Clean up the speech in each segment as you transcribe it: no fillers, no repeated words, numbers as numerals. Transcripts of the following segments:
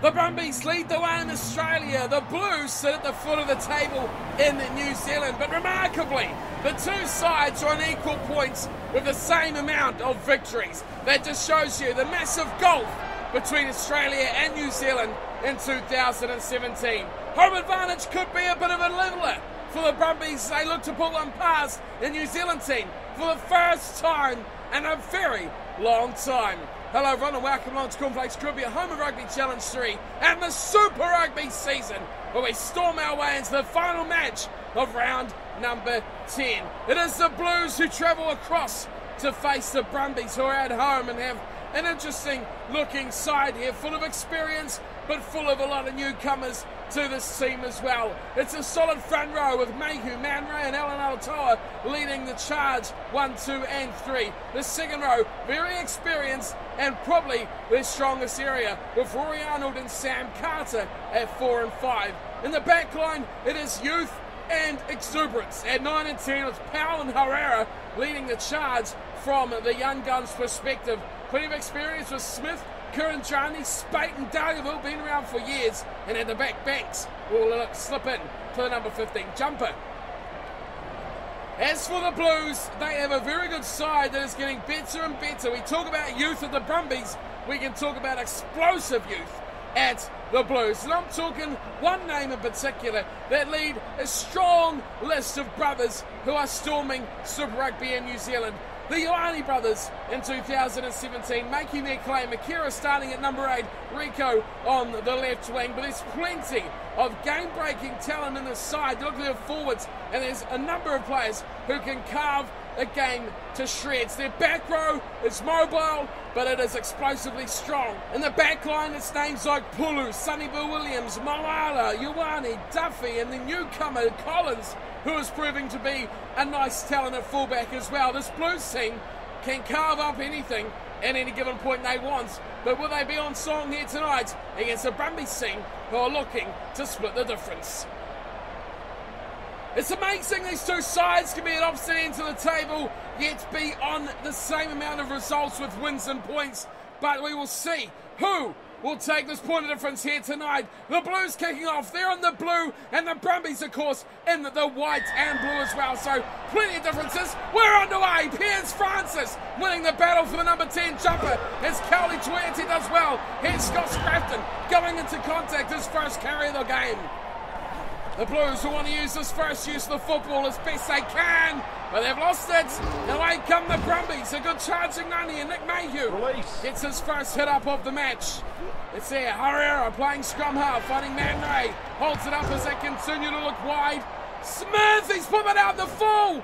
The Brumbies lead the way in Australia. The Blues sit at the foot of the table in New Zealand. But remarkably, the two sides are on equal points with the same amount of victories. That just shows you the massive gulf between Australia and New Zealand in 2017. Home advantage could be a bit of a leveller for the Brumbies. They look to pull one past the New Zealand team for the first time in a very long time. Hello everyone and welcome along to Cornflakes Rugby, a Home of Rugby Challenge 3 and the Super Rugby season, where we storm our way into the final match of round number 10. It is the Blues who travel across to face the Brumbies, who are at home and have an interesting looking side here, full of experience but full of a lot of newcomers to this team as well. It's a solid front row with Mayhew, Man Ray and Alan Alatoa leading the charge 1, 2 and 3. The second row, very experienced and probably their strongest area, with Rory Arnold and Sam Carter at 4 and 5. In the back line, it is youth and exuberance. At 9 and 10, it's Powell and Herrera leading the charge from the young guns perspective. Plenty of experience with Smith, Kuranjani, Spate and Dargaville, been around for years, and at the back, Banks will slip in to the number 15 jumper. As for the Blues, they have a very good side that is getting better and better. We talk about youth at the Brumbies, we can talk about explosive youth at the Blues. And I'm talking one name in particular that lead a strong list of brothers who are storming Super Rugby in New Zealand. The Ioane brothers in 2017 making their claim. Akira starting at number 8, Rico on the left wing. But there's plenty of game-breaking talent in the side. Look at their forwards, and there's a number of players who can carve a game to shreds. Their back row is mobile, but it is explosively strong. In the back line, it's names like Pulu, Sonny Bill Williams, Moala, Ioane, Duffy, and the newcomer Collins, who is proving to be a nice talent at fullback as well. This Blues team can carve up anything at any given point they want, but will they be on song here tonight against a Brumbies team who are looking to split the difference? It's amazing these two sides can be at opposite ends of the table, yet be on the same amount of results with wins and points, but we will see who will take this point of difference here tonight. The Blues kicking off, they're in the blue, and the Brumbies, of course, in the white and blue as well. So plenty of differences. We're underway. Piers Francis winning the battle for the number 10 jumper as Cowley Tuiati does well. Here's Scott Scrafton going into contact, his first carry of the game. The Blues will want to use this first use of the football as best they can, but they've lost it. And away come the Brumbies. A good charging Nani, and Nick Mayhew gets his first hit up of the match. It's there. Herrera playing scrum half, finding Man Ray. Holds it up as they continue to look wide. Smith, he's put it out the full.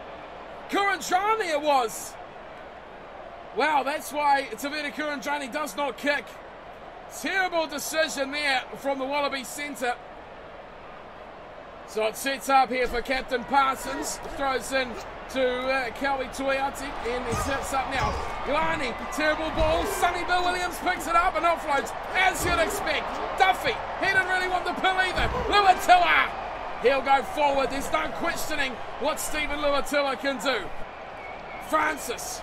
Kuranjani it was. Wow, that's why Tavita Kuranjani does not kick. Terrible decision there from the Wallaby centre. So it sets up here for Captain Parsons. Throws in to Cowley Tuiati, and he sets up now. Ioane, terrible ball. Sonny Bill Williams picks it up and offloads, as you'd expect. Duffy, he didn't really want the pill either. Luatila, he'll go forward. There's no questioning what Stephen Luatila can do. Francis,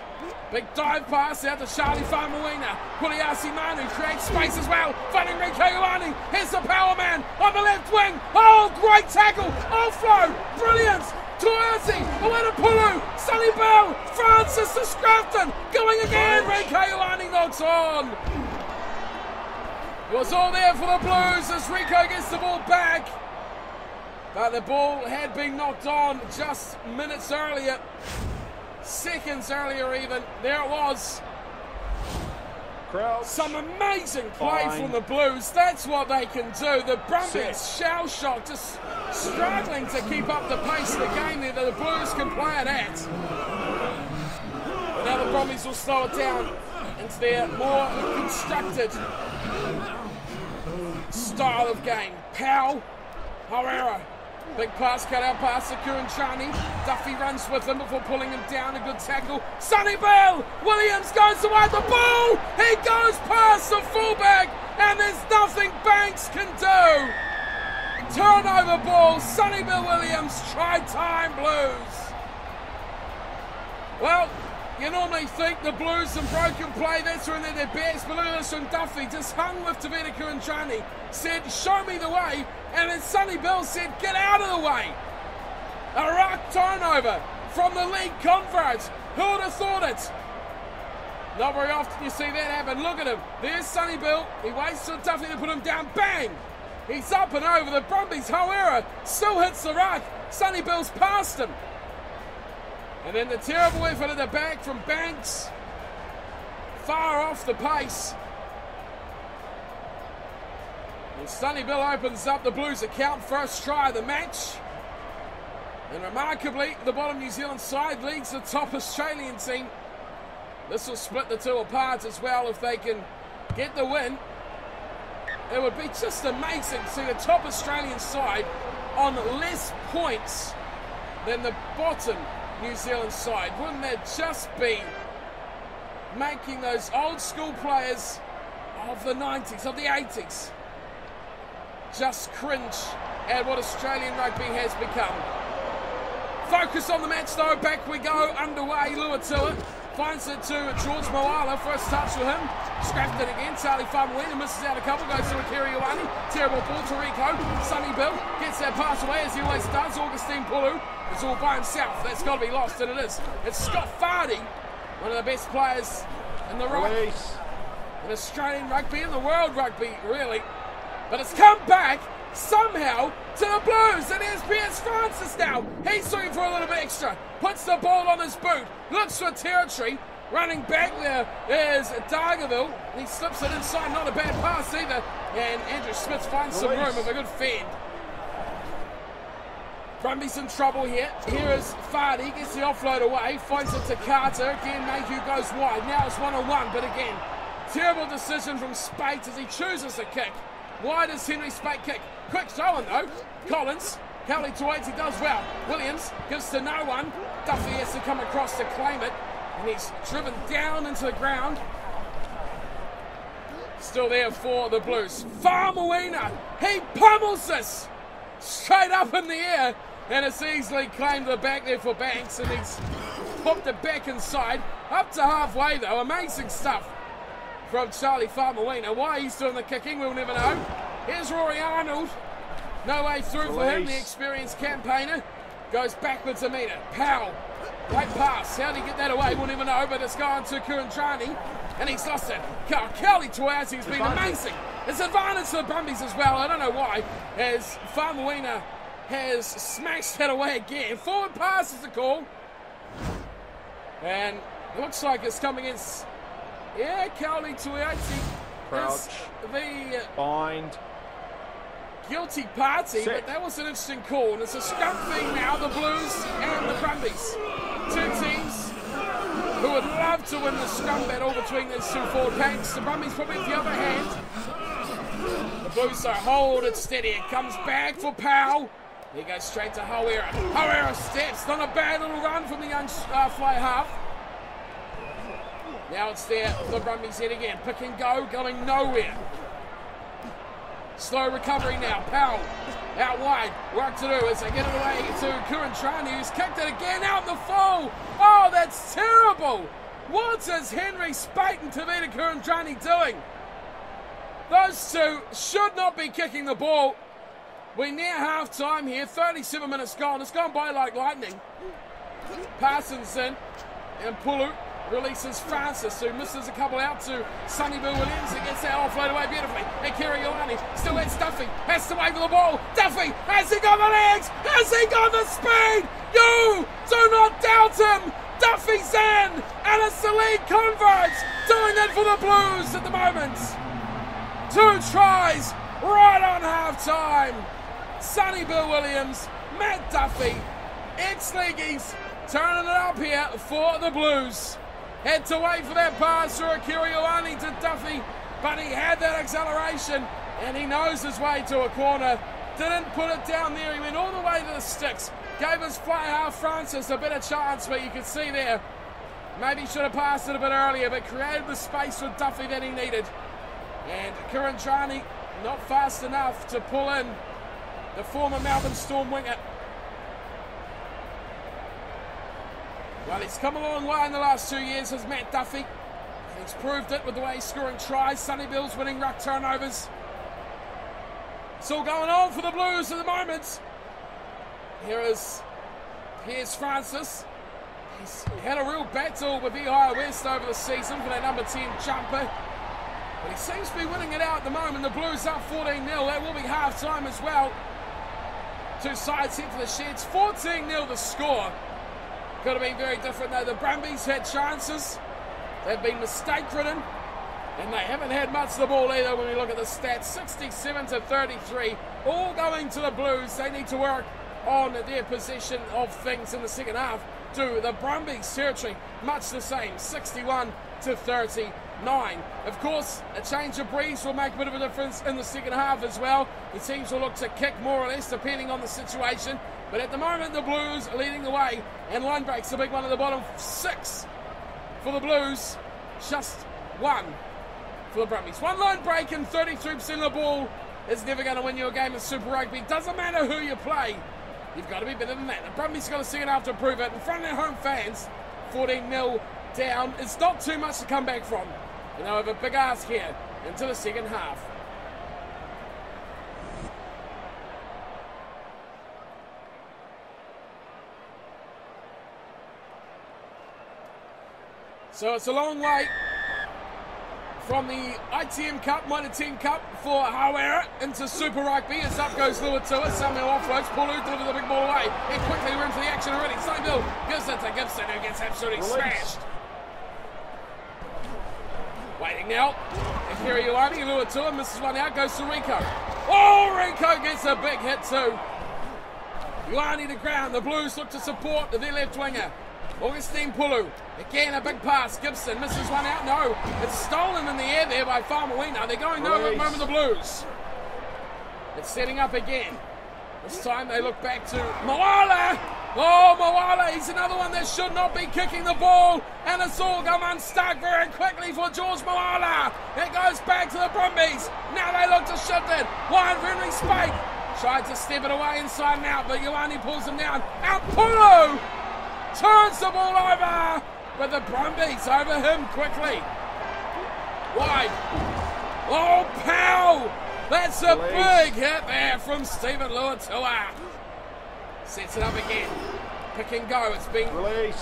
big dive pass out to Charlie Faumuina. Puliasi Manu creates space as well. Finding Rico Ioane. Here's the power man on the left wing. Oh, great tackle. Offload. Brilliant. Tuiati. Away to Pulu. Sonny Bell. Francis to Scrafton. Going again. Rico Ioane knocks on. It was all there for the Blues as Rico gets the ball back. But the ball had been knocked on just minutes earlier. Seconds earlier even. There it was. Crouch. Some amazing play from the Blues. That's what they can do. The Brumbies shell-shocked, just struggling to keep up the pace of the game there that the Blues can play it at. But now the Brumbies will slow it down into their more constructed style of game. Powell, Herrera. Big pass, cut out pass to Kuranjani. Duffy runs with him before pulling him down. A good tackle. Sonny Bell! Williams goes away the ball! He goes past the fullback, and there's nothing Banks can do. Turnover ball. Sonny Bill Williams, try time Blues. Well, You normally think the Blues and broken play, that's when they're their best, but look at this one, Duffy just hung with Tavita Kurandrani, said, show me the way, and then Sonny Bill said, get out of the way. A ruck turnover from the league converts. Who would have thought it? Not very often you see that happen. Look at him. There's Sonny Bill. He waits for Duffy to put him down. Bang! He's up and over. The Brumbies, Hauera still hits the ruck. Sonny Bill's past him. And then the terrible effort at the back from Banks. Far off the pace. And Sonny Bill opens up the Blues' account, first try of the match. And remarkably, the bottom New Zealand side leads the top Australian team. This will split the two apart as well if they can get the win. It would be just amazing to see the top Australian side on less points than the bottom New Zealand side. Wouldn't that just be making those old school players of the 90s, of the 80s, just cringe at what Australian rugby has become? Focus on the match though, back we go, underway. Luatua finds it to George Moala, first touch with him, scrapped it again, Charlie Faumuina misses out a couple, goes to Akiri Ioane, terrible ball to Rico, Sonny Bill gets that pass away as he always does, Augustine Pulu is all by himself, that's got to be lost, and it is. It's Scott Fardy, one of the best players in the rugby, in Australian rugby, in the world rugby really, but it's come back somehow to the Blues, and here's Piers Francis now. He's looking for a little bit extra, puts the ball on his boot, looks for territory, running back there is Dargaville, he slips it inside, not a bad pass either, and Andrew Smith finds some room with a good fend. Brumbies in trouble here. Here is Fardy, gets the offload away, finds it to Carter, again Mayhew goes wide, now it's 1-on-1, but again, terrible decision from Spate as he chooses to kick. Why does Henry Spate kick? Quick throw-in though. Collins, Cowley to Waits, he does well. Williams gives to no one. Duffy has to come across to claim it. And he's driven down into the ground. Still there for the Blues. Faumuina, he pummels this. Straight up in the air. And it's easily claimed the back there for Banks. And he's popped it back inside. Up to halfway though. Amazing stuff from Charlie Faumuina. Why he's doing the kicking, we'll never know. Here's Rory Arnold. No way through for him, the experienced campaigner. Goes backwards a metre. Powell. Great pass. How did he get that away? We'll never know, but it's gone to Kurandrani. And he's lost it. Kelly Tuasi has been amazing. It's advantage to the Brumbies as well. I don't know why. As Faumuina has smashed that away again. Forward pass is the call. And it looks like it's coming in. Yeah, Cowley Tuiati is the bind guilty party, but that was an interesting call. And it's a scrum thing now, the Blues and the Brumbies. Two teams who would love to win the scrum battle between these two forward packs. The Brumbies probably with the other hand. The Blues are hold it steady. It comes back for Powell. He goes straight to Hauera. Hauera steps. Not a bad little run from the young fly half. Now it's there, the Brumbies head again. Pick and go, going nowhere. Slow recovery now. Powell out wide. Work to do as they get it away to Kurandrani, who's kicked it again out in the full. Oh, that's terrible. What is Henry Spate and Tavita Kurandrani doing? Those two should not be kicking the ball. We're near half time here. 37 minutes gone. It's gone by like lightning. Parsons in and Pulu releases Francis, who misses a couple out to Sonny Bill Williams. He gets that offload away beautifully. Akiri Ioane still has Duffy. Has to wait for the ball. Duffy, has he got the legs? Has he got the speed? You do not doubt him. Duffy's in, and it's the league converts doing it for the Blues at the moment. 2 tries right on half time. Sonny Bill Williams, Matt Duffy, ex-leagueies turning it up here for the Blues. Had to wait for that pass through Akiri Ioane to Duffy, but he had that acceleration and he knows his way to a corner. Didn't put it down there, he went all the way to the sticks. Gave his fly half Francis a better chance, but you can see there, maybe should have passed it a bit earlier, but created the space for Duffy that he needed. And Kurandrani not fast enough to pull in the former Melbourne Storm winger. Well, he's come a long way in the last 2 years, has Matt Duffy. He's proved it with the way he's scoring tries. Sonny Bill's winning ruck turnovers. It's all going on for the Blues at the moment. Here's Francis. He's had a real battle with Ehire West over the season for that number 10 jumper. But he seems to be winning it out at the moment. The Blues up 14-0. That will be half-time as well. Two sides head for the sheds. 14-0 the score. Could have been very different though. The Brumbies had chances. They've been mistake-ridden. And they haven't had much of the ball either when we look at the stats. 67-33. All going to the Blues. They need to work on their possession of things in the second half. To the Brumbies territory, much the same. 61-39. Of course, a change of breeze will make a bit of a difference in the second half as well. The teams will look to kick more or less depending on the situation. But at the moment, the Blues are leading the way. And line breaks, a big one at the bottom. 6 for the Blues. Just 1 for the Brumbies. One line break and 33% of the ball is never going to win you a game of Super Rugby. Doesn't matter who you play. You've got to be better than that. The Brumbies got a second half to prove it. In front of their home fans, 14-0 down. It's not too much to come back from. And they'll have a big ask here into the second half. So it's a long way from the ITM Cup, Minor Team Cup for Hawera into Super Rugby. As up goes Luatua, somehow offloads. Pulu delivers the big ball away. And quickly we're into the action already. Sonny Bill gives it to Gibson, who gets absolutely smashed. Waiting now. Akira Ioane, Luatua misses one out, goes to Rico. Oh, Rico gets a big hit too. Ioane to ground. The Blues look to support their left winger. Augustine Pulu. Again, a big pass. Gibson misses one out. No, it's stolen in the air there by Faumuina. They're going nowhere at the moment, the Blues. It's setting up again. This time they look back to Moala. Oh, Moala, he's another one that should not be kicking the ball. And it's all come unstuck very quickly for George Moala. It goes back to the Brumbies. Now they look to shift it. One for Henry Spake. Tried to step it away inside and out, but Ioane pulls him down. Out Pulu turns the ball over. But the Brumbies over him quickly. Wide. Oh, pow! That's a big hit there from Stephen Luatua. Sets it up again. Pick and go. It's been a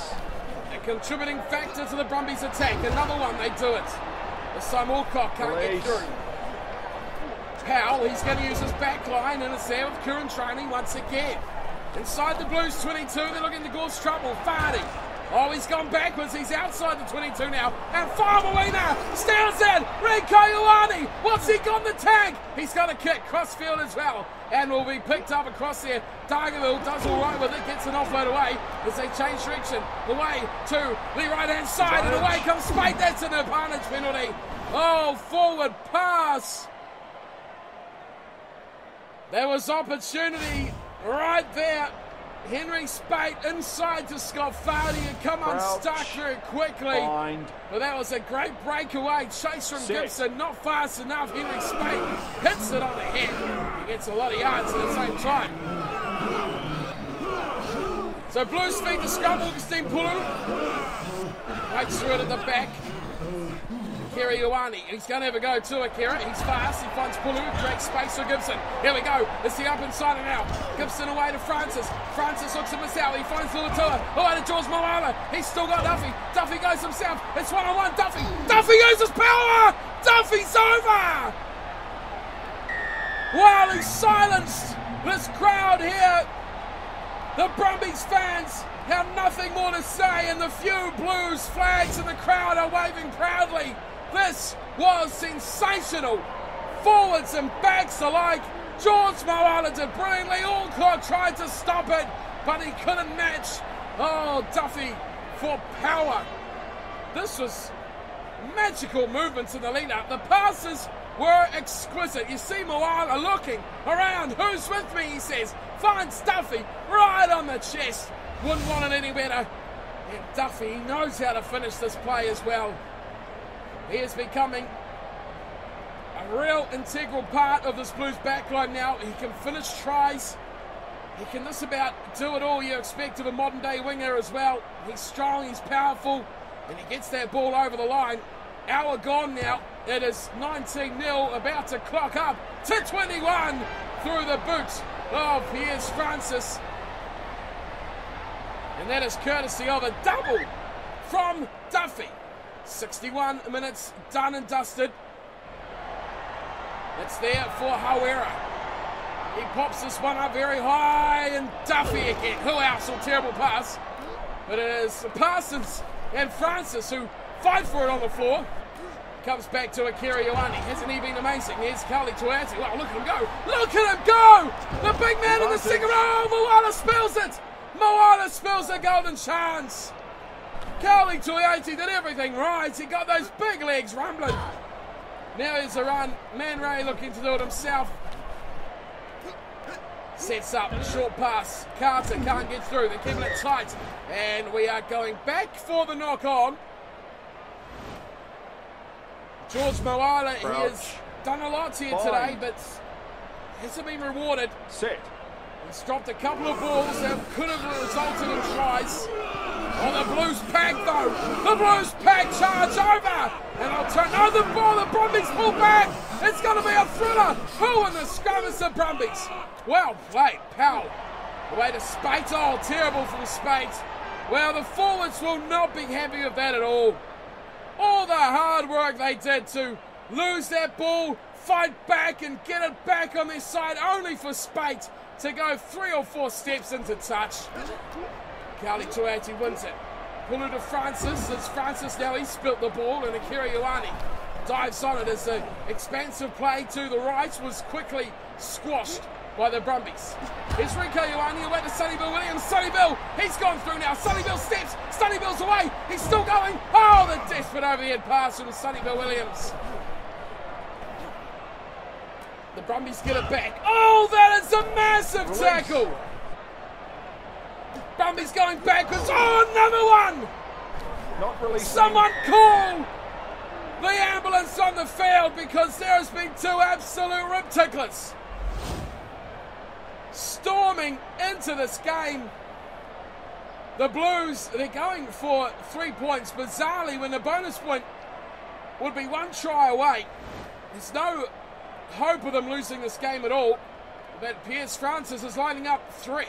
contributing factor to the Brumbies attack. Another one, they do it. This time Alcock can't get through. Powell, he's going to use his back line, and it's there with Kieran training once again. Inside the Blues 22, they're looking to cause trouble. Vardy. Oh, he's gone backwards. He's outside the 22 now. And Faumuina steals it. Rico Ioane. What's he got in the tag? He's got a kick. Crossfield as well. And will be picked up across there. Dargaville does all right with it. Gets an offload away as they change direction. Away to the right-hand side. And away comes Spade. That's an advantage penalty. Oh, forward pass. There was opportunity right there. Henry Spate inside to Scott Fardy and come unstuck very quickly. But that was a great breakaway. Chase from Gibson, not fast enough. Henry Spate hits it on the head. He gets a lot of yards at the same time. So Blues feed the scrum. Augustine Pulu waits through it at the back. Akira Ioane, he's going to have a go to Akira. He's fast, he finds Pulu, creates space for Gibson. Here we go, it's the up inside and out. Gibson away to Francis. Francis looks to miss out, he finds Luatua. Away to George Moala, he's still got Duffy. Duffy goes himself, it's one-on-one, Duffy. Duffy uses power! Duffy's over! Wow, he's silenced this crowd here. The Brumbies fans have nothing more to say, and the few Blues flags in the crowd are waving proudly. This was sensational. Forwards and backs alike. George Moala did brilliantly. Alcock tried to stop it, but he couldn't match. Oh, Duffy for power. This was magical movements in the lead-up. The passes were exquisite. You see Moala looking around. Who's with me, he says. Finds Duffy right on the chest. Wouldn't want it any better. And Duffy, he knows how to finish this play as well. He is becoming a real integral part of this Blues backline now. He can finish tries. He can just about do it all you expect of a modern day winger as well. He's strong, he's powerful, and he gets that ball over the line. Hour gone now. It is 19-0, about to clock up to 21 through the boot of Piers Francis. And that is courtesy of a double from Duffy. 61 minutes done and dusted. It's there for Hawera. He pops this one up very high, and Duffy again. Who else? A terrible pass. But it is Parsons and Francis who fight for it on the floor. Comes back to Akira Ioane. Hasn't he been amazing? Here's Kali Tuati. Wow, look at him go. Look at him go! The big man in the second row. Moala spills it. Moala spills a golden chance. Kali Tuati did everything right. He got those big legs rumbling. Now here's a run. Man Ray looking to do it himself. Sets up a short pass. Carter can't get through. They're keeping it tight. And we are going back for the knock on. George Moala, he has done a lot here today, but hasn't been rewarded. Set. He's dropped a couple of balls that could have resulted in tries. Oh, the Blues pack though. The Blues pack charge over. And I'll turn. No, the ball. The Brumbies pull back. It's going to be a thriller. Who in the scrum is the Brumbies? Well played, Powell. Away to Spate. Oh, terrible from Spate. Well, the forwards will not be happy with that at all. All the hard work they did to lose that ball, fight back and get it back on their side, only for Spate to go 3 or 4 steps into touch. Kali Tuati wins it. Pulu to Francis. As Francis now, he spilt the ball, and Akira Ioane dives on it as the expansive play to the right was quickly squashed by the Brumbies. Here's Rico Ioane away to Sonny Bill Williams. Sonny Bill, he's gone through now. Sonny Bill steps. Sonny Bill's away. He's still going. Oh, the desperate overhead pass from Sonny Bill Williams. The Brumbies get it back. Oh, that is a massive tackle. Brumbies going backwards. Oh, another one. Not releasing. Someone call the ambulance on the field because there has been 2 absolute rib ticklers storming into this game. The Blues, they're going for 3 points. Bizarrely, when the bonus point would be 1 try away. There's no hope of them losing this game at all. But Piers Francis is lining up 3.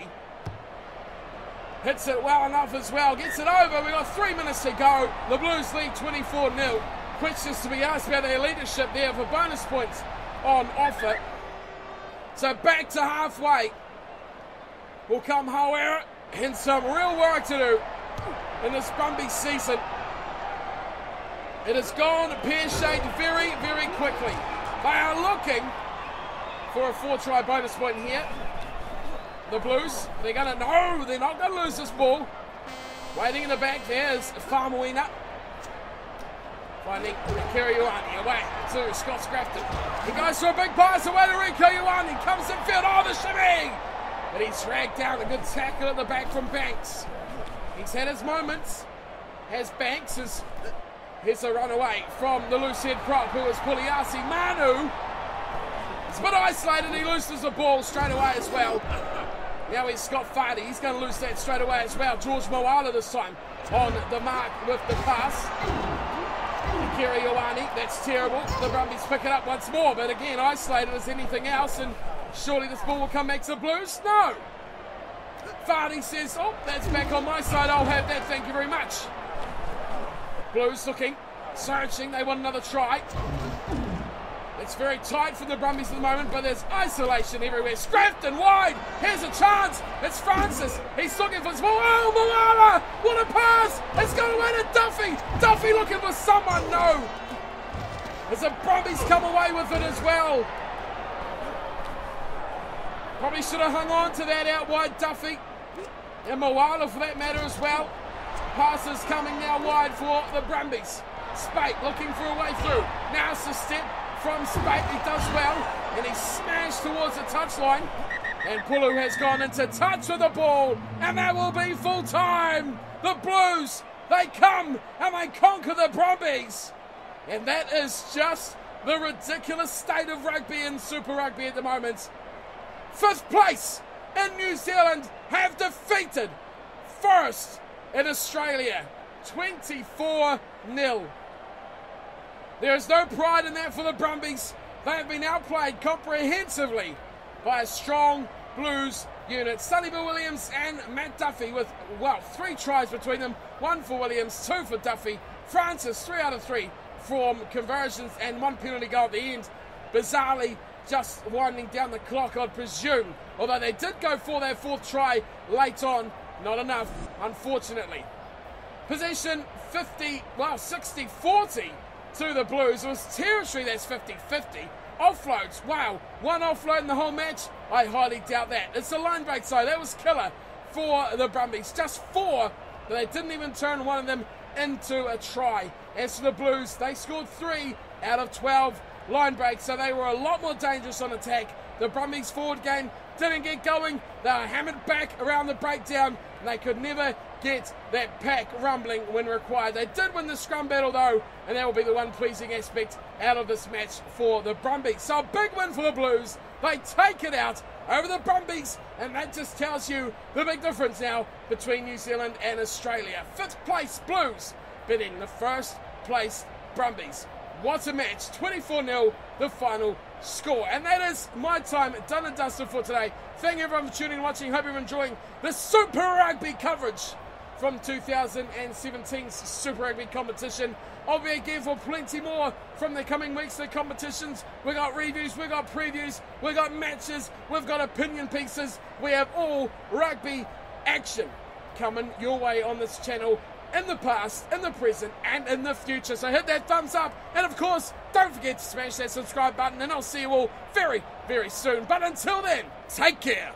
Hits it well enough as well. Gets it over. We've got 3 minutes to go. The Blues lead 24-0. Questions to be asked about their leadership there for bonus points on offer. So back to halfway will come Hawera, and some real work to do in this Brumbies season. It has gone pear-shaped very, very quickly. They are looking for a 4-try bonus point here. The Blues, they're not going to lose this ball. Waiting in the back there is Famuina. Finding Akira Ioane away to Scott Scrafton. He goes for a big pass away to Rico Ioane. Comes in field. Oh, the shimmy! But he's dragged down. A good tackle at the back from Banks. He's had his moments. Has Banks. Here's a run away from the loose head prop who is Puliasi. Manu is a bit isolated. He loses the ball straight away as well. Now he's Scott Fardy. He's going to lose that straight away as well. George Moala this time on the mark with the pass. Akira Ioane, that's terrible. The Brumbies pick it up once more, but again, isolated as anything else, and surely this ball will come back to the Blues? No! Fardy says, oh, that's back on my side, I'll have that, thank you very much. Blues looking, searching, they want another try. It's very tight for the Brumbies at the moment, but there's isolation everywhere. Scrafton wide, here's a chance. It's Francis, he's looking for his ball. Oh, Moala, what a pass. It's gone away to Duffy. Duffy looking for someone, no. As the Brumbies come away with it as well. Probably should have hung on to that out wide, Duffy. And Moala for that matter as well. Passes coming now wide for the Brumbies. Spate looking for a way through. Now it's a step from Spate, he does well, and he's smashed towards the touchline. And Pulu has gone into touch with the ball, and that will be full time. The Blues, they come and they conquer the Brumbies. And that is just the ridiculous state of rugby in Super Rugby at the moment. 5th place in New Zealand have defeated first in Australia 24-0. There is no pride in that for the Brumbies. They have been outplayed comprehensively by a strong Blues unit. Sonny Bill Williams and Matt Duffy with, 3 tries between them. 1 for Williams, 2 for Duffy. Francis, 3 out of 3 from conversions and 1 penalty goal at the end. Bizarrely, just winding down the clock, I'd presume. Although they did go for their 4th try late on. Not enough, unfortunately. Possession 60-40 to the Blues. It was territory that's 50-50. Offloads, wow, 1 offload in the whole match? I highly doubt that. It's the line break, so that was killer for the Brumbies. Just 4, but they didn't even turn one of them into a try. As for the Blues, they scored 3 out of 12 line breaks, so they were a lot more dangerous on attack. The Brumbies forward game didn't get going. They were hammered back around the breakdown, and they could never get that pack rumbling when required. They did win the scrum battle though, and that will be the one pleasing aspect out of this match for the Brumbies. So a big win for the Blues. They take it out over the Brumbies, and that just tells you the big difference now between New Zealand and Australia. 5th place Blues beating the 1st place Brumbies. What a match. 24-0 the final score. And that is my time done and dusted for today. Thank you everyone for tuning and watching. Hope you're enjoying the Super Rugby coverage from 2017's Super Rugby competition. I'll be again for plenty more from the coming weeks. The competitions, we've got reviews, we've got previews, we've got matches, we've got opinion pieces. We have all rugby action coming your way on this channel in the past, in the present, and in the future. So hit that thumbs up, and of course, don't forget to smash that subscribe button, and I'll see you all very, very soon. But until then, take care.